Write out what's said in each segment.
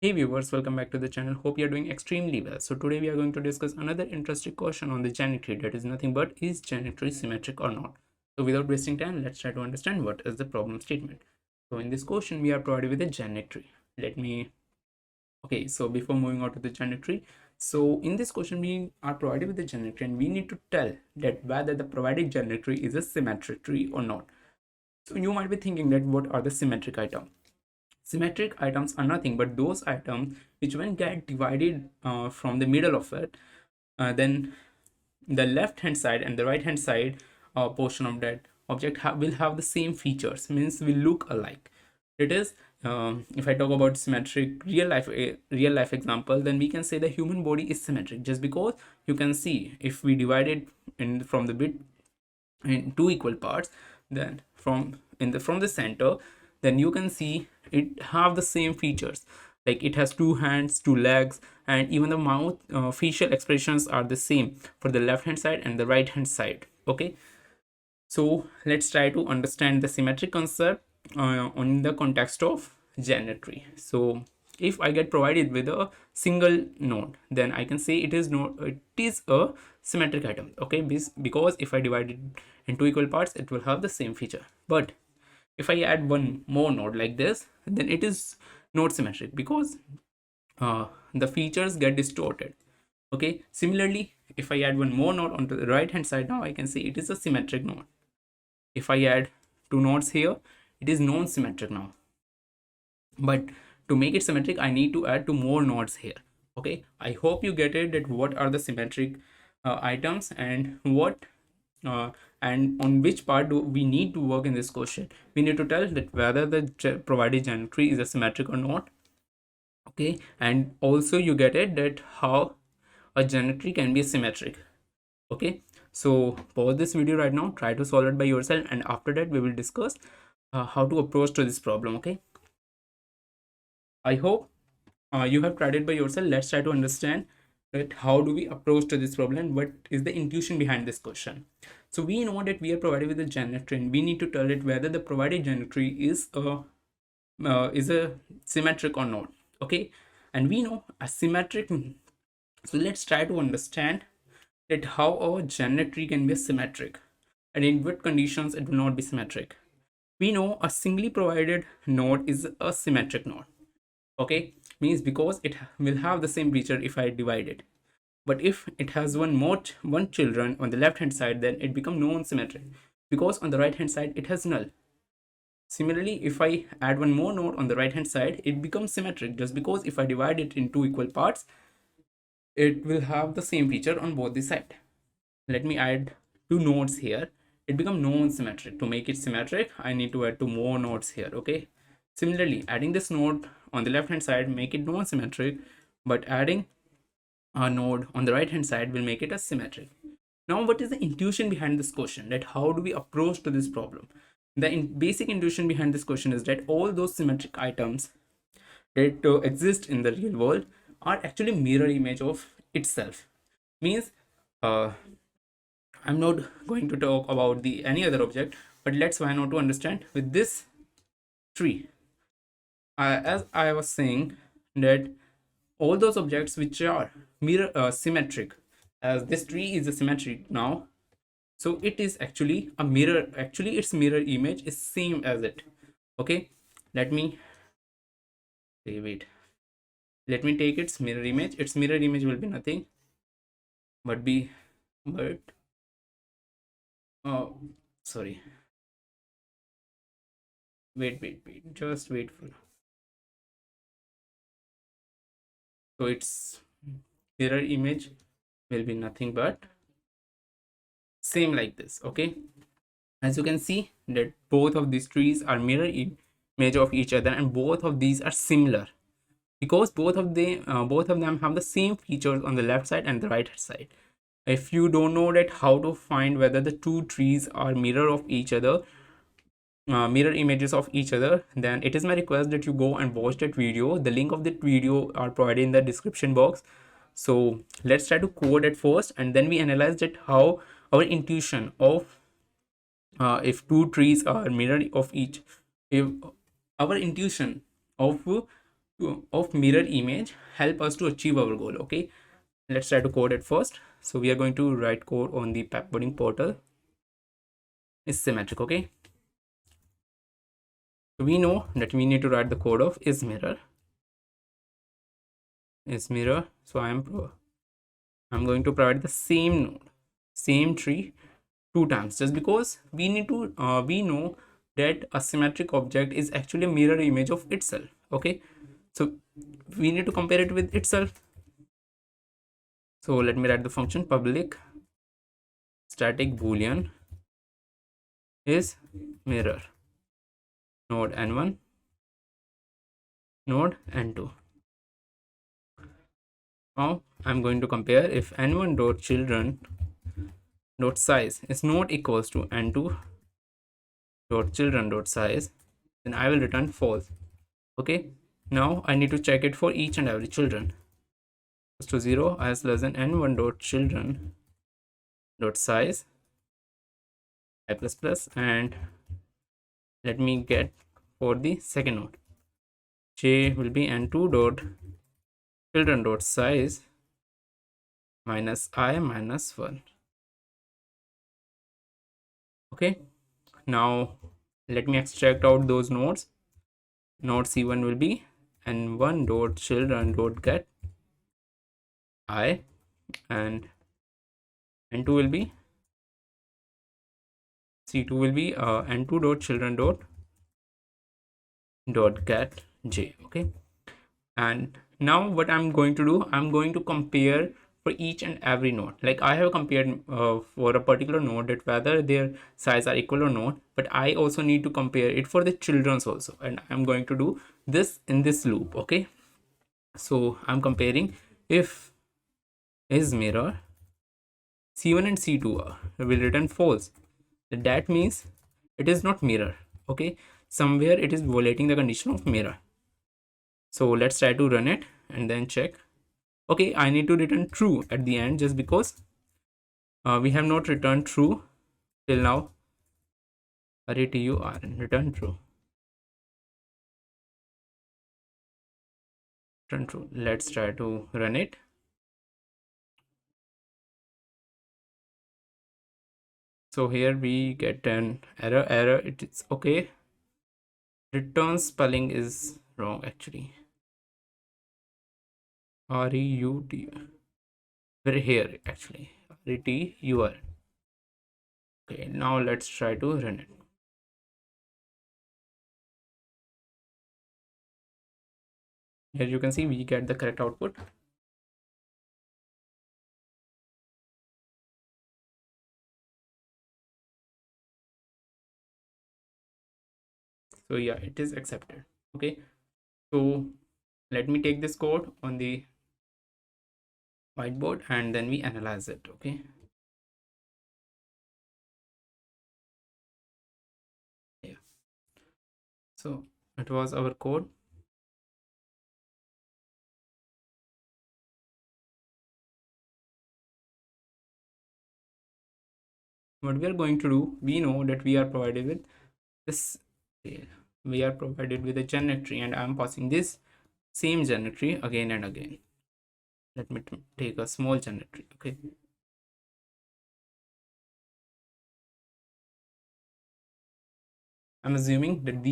Hey viewers, welcome back to the channel. Hope you are doing extremely well. So today we are going to discuss another interesting question on the geometry, that is nothing but is geometry symmetric or not. So without wasting time, let's try to understand what is the problem statement. So in this question we are provided with a geometry. So before moving on to the geometry, so in this question we are provided with the geometry and we need to tell that whether the provided geometry is a symmetric tree or not. So you might be thinking that what are the symmetric items? Symmetric items are nothing but those items which when get divided from the middle of it, then the left hand side and the right hand side portion of that object will have the same features, means will look alike. It is if I talk about symmetric real life example, then we can say the human body is symmetric just because you can see if we divide it from the bit in two equal parts, then from the center, then you can see it have the same features, like it has two hands, two legs, and even the mouth facial expressions are the same for the left hand side and the right hand side. Okay, so let's try to understand the symmetric concept on the context of geometry. So if I get provided with a single node, then I can say it is a symmetric item. Okay, because if I divide it in two equal parts, it will have the same feature. But if I add one more node like this, then it is not symmetric because the features get distorted. Okay, similarly, if I add one more node onto the right hand side, now I can say it is a symmetric node. If I add two nodes here, it is non-symmetric now. But to make it symmetric, I need to add two more nodes here. Okay, I hope you get it, that what are the symmetric items and what and on which part do we need to work in this question. We need to tell that whether the provided geometry is a symmetric or not. Okay, and also you get it that how a geometry can be symmetric. Okay, so pause this video right now, try to solve it by yourself, and after that we will discuss how to approach to this problem. Okay, I hope you have tried it by yourself. Let's try to understand that how do we approach to this problem, what is the intuition behind this question. So we know that we are provided with a geometry and we need to tell it whether the provided geometry is a symmetric or not. Okay, and we know a symmetric. So let's try to understand that how our geometry can be symmetric and in what conditions it will not be symmetric. We know a singly provided node is a symmetric node. Okay, means because it will have the same feature if I divide it. But if it has one children on the left hand side, then it becomes non-symmetric because on the right hand side it has null. Similarly, if I add one more node on the right hand side, it becomes symmetric just because if I divide it in two equal parts, it will have the same feature on both the side. Let me add two nodes here. It becomes non-symmetric. To make it symmetric, I need to add two more nodes here. Okay, similarly, adding this node on the left hand side make it non-symmetric, but adding a node on the right hand side will make it a symmetric. Now what is the intuition behind this question, that how do we approach to this problem? The basic intuition behind this question is that all those symmetric items that exist in the real world are actually mirror image of itself. Means I'm not going to talk about the any other object, but let's find out to understand with this tree. As I was saying, that all those objects which are mirror symmetric, as this tree is a symmetric now, so it is actually a mirror. Actually, its mirror image is same as it. Okay, let me wait. Let me take its mirror image. Its mirror image will be nothing but oh, sorry. Wait. Just wait for. So its mirror image will be nothing but same like this. Okay, as you can see that both of these trees are mirror image of each other, and both of these are similar because both of them have the same features on the left side and the right side. If you don't know that how to find whether the two trees are mirror of each other, mirror images of each other, then it is my request that you go and watch that video. The link of that video are provided in the description box. So let's try to code it first, and then we analyze that how our intuition of if two trees are mirror of each, if our intuition of of mirror image help us to achieve our goal. Okay, let's try to code it first. So we are going to write code on the Pepcoding portal. Is symmetric. Okay, so we know that we need to write the code of is mirror. So I'm going to provide the same node, same tree 2 times, just because we need to we know that a symmetric object is actually a mirror image of itself. Okay, so we need to compare it with itself. So let me write the function public static boolean is mirror node n1 node n2. Now I'm going to compare if n1 dot children dot size is not equals to n2 dot children dot size, then I will return false. Okay, now I need to check it for each and every children. To 0 as less than n1 dot children dot size I plus plus, and let me get for the second node j will be n2 dot children dot size minus I minus 1. Okay, now let me extract out those nodes. Node c1 will be n1 dot children dot get I, and n2 will be c2 will be n2 dot children dot get j. Okay, and now what I'm going to do, I'm going to compare for each and every node. Like I have compared for a particular node that whether their size are equal or not, but I also need to compare it for the children's also, and I'm going to do this in this loop. Okay, so I'm comparing if is mirror c1 and c2 will return false, that means it is not mirror. Okay, somewhere it is violating the condition of mirror. So let's try to run it and then check. Okay, I need to return true at the end just because we have not returned true till now. Return true. Return true. Let's try to run it. So here we get an error. It is okay. Return spelling is wrong actually. R-E-U-T. We're here actually. R-E-T-U-R. Okay, now let's try to run it. Here you can see we get the correct output. So yeah, it is accepted. Okay, so let me take this code on the whiteboard and then we analyze it. Okay, yeah, so it was our code. What we are going to do, we know that we are provided with this, we are provided with a geometry, and I'm passing this same geometry again and again. Let me take a small geometry. Okay, I'm assuming that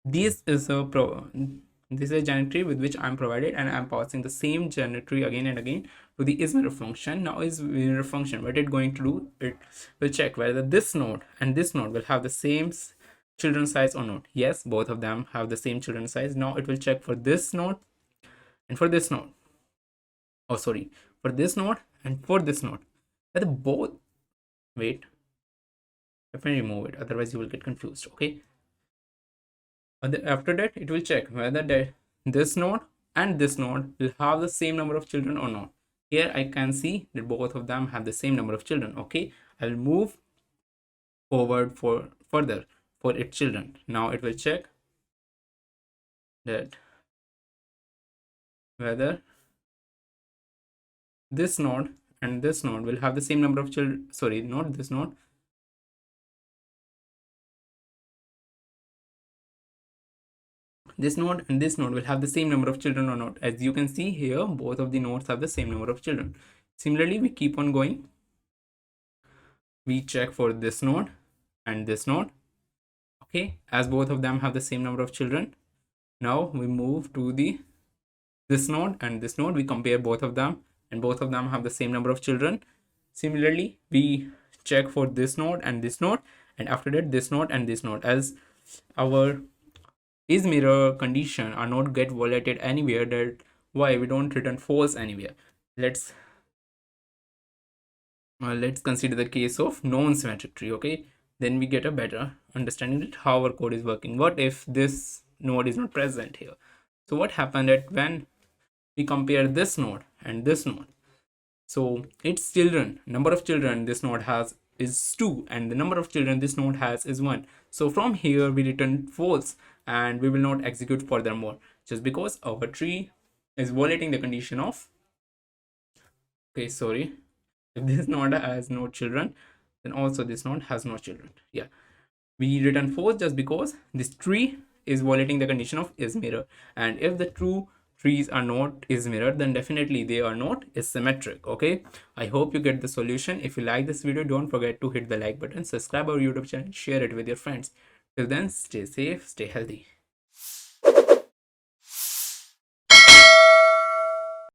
this is a geometry with which I'm provided, and I'm passing the same geometry again and again to the isMirror function. Now isMirror function, what it's going to do, it will check whether this node and this node will have the same children size or not. Yes, both of them have the same children size. Now it will check for this node and for this node. Oh, sorry, for this node and for this node. Whether both, wait, let me remove it, otherwise you will get confused. Okay, after that it will check whether this node and this node will have the same number of children or not. Here I can see that both of them have the same number of children. Okay, I will move forward for further for its children. Now it will check that whether this node and this node will have the same number of children. Sorry, not this node. this node and this node will have the same number of children or not. As you can see here, both of the nodes have the same number of children. Similarly, we keep on going. We check for this node and this node. Okay, as both of them have the same number of children, now we move to this node and this node. We compare both of them and both of them have the same number of children. Similarly, we check for this node and this node, and after that this node and this node. As our is mirror condition are not get violated anywhere, that why we don't return false anywhere. Let's consider the case of non-symmetric tree. Okay, then we get a better understanding that how our code is working. What if this node is not present here? So what happened that when we compare this node and this node, so its children, number of children this node has is 2 and the number of children this node has is 1. So from here we return false and we will not execute furthermore, just because our tree is violating the condition of, okay, sorry, if this node has no children, then also this node has no children. Yeah, we return false just because this tree is violating the condition of is mirror. And if the true trees are not is mirror, then definitely they are not is symmetric. Okay, I hope you get the solution. If you like this video, don't forget to hit the like button, subscribe our YouTube channel, share it with your friends. Till then, stay safe, stay healthy.